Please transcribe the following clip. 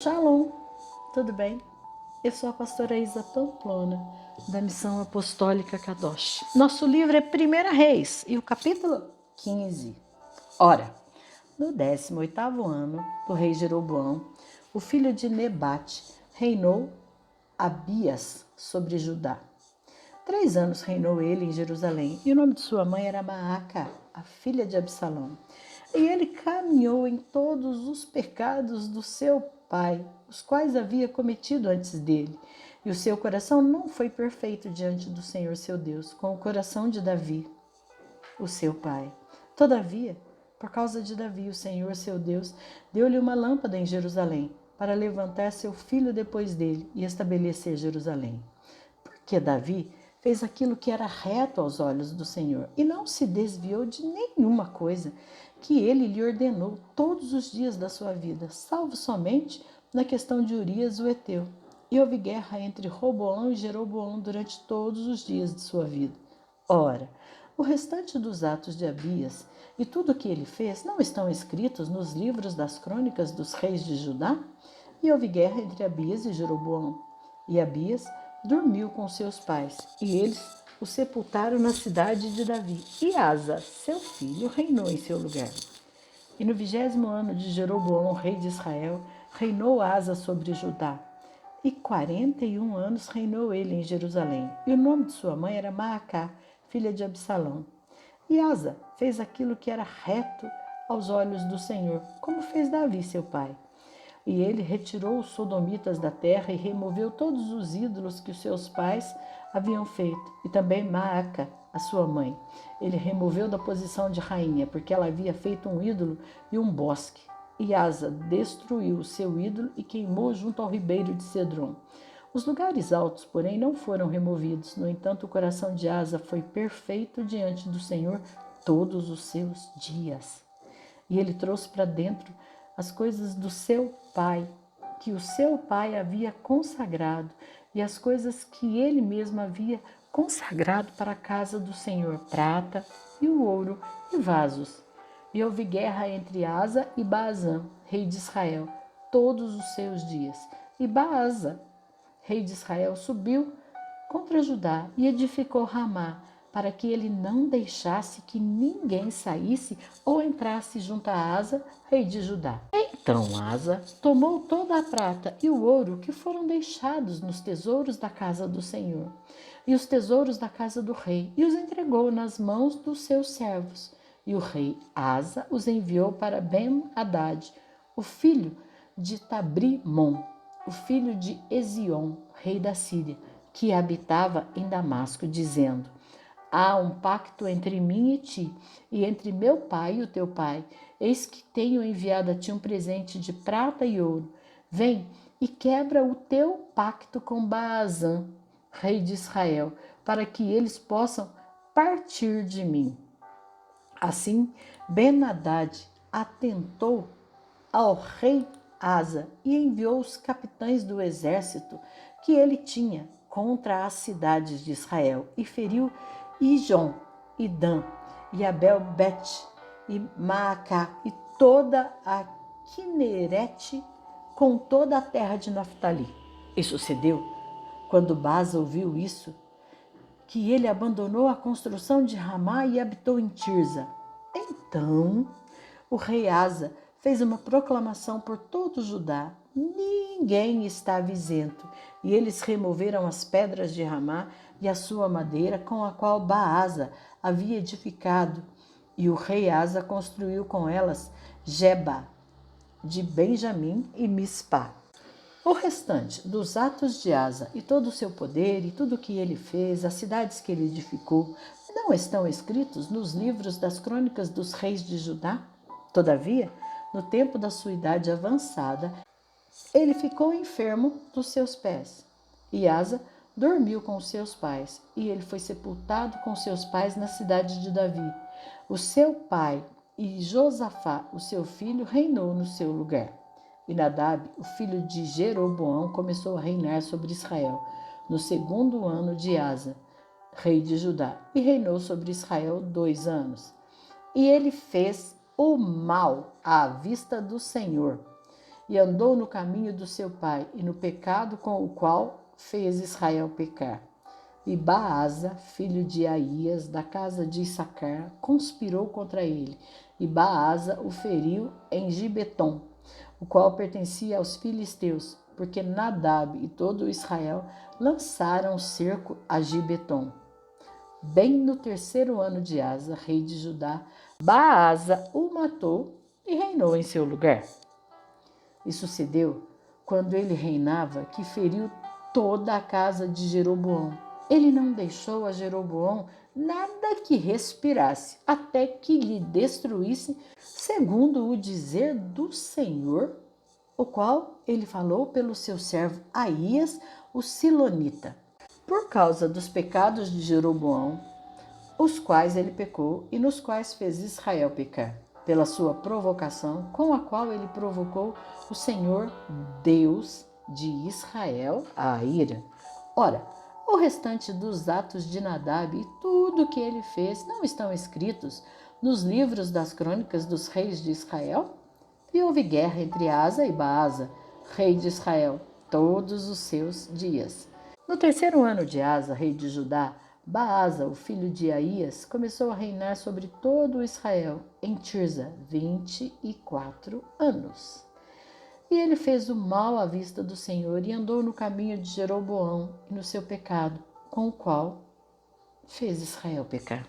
Shalom, tudo bem? Eu sou a pastora Isa Pamplona, da Missão Apostólica Kadosh. Nosso livro é 1 Reis e o capítulo 15. Ora, no 18º ano do rei Jeroboão, o filho de Nebate, reinou Abias sobre Judá. 3 anos reinou ele em Jerusalém, e o nome de sua mãe era Maaca, a filha de Absalão. E ele caminhou em todos os pecados do seu pai, os quais havia cometido antes dele. E o seu coração não foi perfeito diante do Senhor seu Deus, com o coração de Davi, o seu pai. Todavia, por causa de Davi, o Senhor seu Deus deu-lhe uma lâmpada em Jerusalém, para levantar seu filho depois dele e estabelecer Jerusalém. Porque Davi fez aquilo que era reto aos olhos do Senhor e não se desviou de nenhuma coisa que ele lhe ordenou todos os dias da sua vida, salvo somente na questão de Urias o Heteu. E houve guerra entre Roboão e Jeroboão durante todos os dias de sua vida. Ora, o restante dos atos de Abias e tudo o que ele fez não estão escritos nos livros das crônicas dos reis de Judá? E houve guerra entre Abias e Jeroboão. E Abias dormiu com seus pais, e eles o sepultaram na cidade de Davi. E Asa, seu filho, reinou em seu lugar. E no 20º ano de Jeroboão, rei de Israel, reinou Asa sobre Judá. E 41 anos reinou ele em Jerusalém. E o nome de sua mãe era Maacá, filha de Absalão. E Asa fez aquilo que era reto aos olhos do Senhor, como fez Davi, seu pai. E ele retirou os sodomitas da terra e removeu todos os ídolos que os seus pais haviam feito, e também Maaca, a sua mãe. Ele removeu da posição de rainha, porque ela havia feito um ídolo e um bosque. E Asa destruiu o seu ídolo e queimou junto ao ribeiro de Cedron. Os lugares altos, porém, não foram removidos. No entanto, o coração de Asa foi perfeito diante do Senhor todos os seus dias. E ele trouxe para dentro as coisas do seu pai, que o seu pai havia consagrado, e as coisas que ele mesmo havia consagrado para a casa do Senhor, prata e o ouro e vasos. E houve guerra entre Asa e Baazã, rei de Israel, todos os seus dias. E Baasa, rei de Israel, subiu contra Judá e edificou Ramá, para que ele não deixasse que ninguém saísse ou entrasse junto a Asa, rei de Judá. Então Asa tomou toda a prata e o ouro que foram deixados nos tesouros da casa do Senhor e os tesouros da casa do rei, e os entregou nas mãos dos seus servos. E o rei Asa os enviou para Ben-Hadad, o filho de Tabrimon, o filho de Ezion, rei da Síria, que habitava em Damasco, dizendo: há um pacto entre mim e ti, e entre meu pai e o teu pai. Eis que tenho enviado a ti um presente de prata e ouro. Vem e quebra o teu pacto com Baazã, rei de Israel, para que eles possam partir de mim. Assim, Ben-Hadad atentou ao rei Asa e enviou os capitães do exército que ele tinha contra as cidades de Israel e feriu Ijon e Dan e Abel-Bet e Maacá e toda a Quinerete com toda a terra de Naftali. E sucedeu, quando Baasa ouviu isso, que ele abandonou a construção de Ramá e habitou em Tirza. Então o rei Asa fez uma proclamação por todo Judá: ninguém estava isento. E eles removeram as pedras de Ramá e a sua madeira, com a qual Baasa havia edificado. E o rei Asa construiu com elas Geba de Benjamim e Mispá. O restante dos atos de Asa e todo o seu poder e tudo o que ele fez, as cidades que ele edificou, não estão escritos nos livros das crônicas dos reis de Judá? Todavia, no tempo da sua idade avançada, ele ficou enfermo dos seus pés. E Asa dormiu com os seus pais, e ele foi sepultado com seus pais na cidade de Davi. O seu pai e Josafá, o seu filho, reinou no seu lugar. E Nadab, o filho de Jeroboão, começou a reinar sobre Israel no 2º ano de Asa, rei de Judá, e reinou sobre Israel 2 anos. E ele fez o mal à vista do Senhor, e andou no caminho do seu pai e no pecado com o qual fez Israel pecar. E Baasa, filho de Aías, da casa de Issacar, conspirou contra ele, e Baasa o feriu em Gibeton, o qual pertencia aos filisteus, porque Nadab e todo Israel lançaram cerco a Gibeton. Bem no 3º ano de Asa, rei de Judá, Baasa o matou e reinou em seu lugar. E sucedeu, quando ele reinava, que feriu toda a casa de Jeroboão. Ele não deixou a Jeroboão nada que respirasse, até que lhe destruísse, segundo o dizer do Senhor, o qual ele falou pelo seu servo Aías, o Silonita. Por causa dos pecados de Jeroboão, os quais ele pecou e nos quais fez Israel pecar, pela sua provocação, com a qual ele provocou o Senhor, Deus de Israel, à ira. Ora, o restante dos atos de Nadab e tudo o que ele fez não estão escritos nos livros das crônicas dos reis de Israel? E houve guerra entre Asa e Baasa, rei de Israel, todos os seus dias. No 3º ano de Asa, rei de Judá, Baasa, o filho de Aías, começou a reinar sobre todo Israel em Tirza, 24 anos. E ele fez o mal à vista do Senhor e andou no caminho de Jeroboão e no seu pecado, com o qual fez Israel pecar.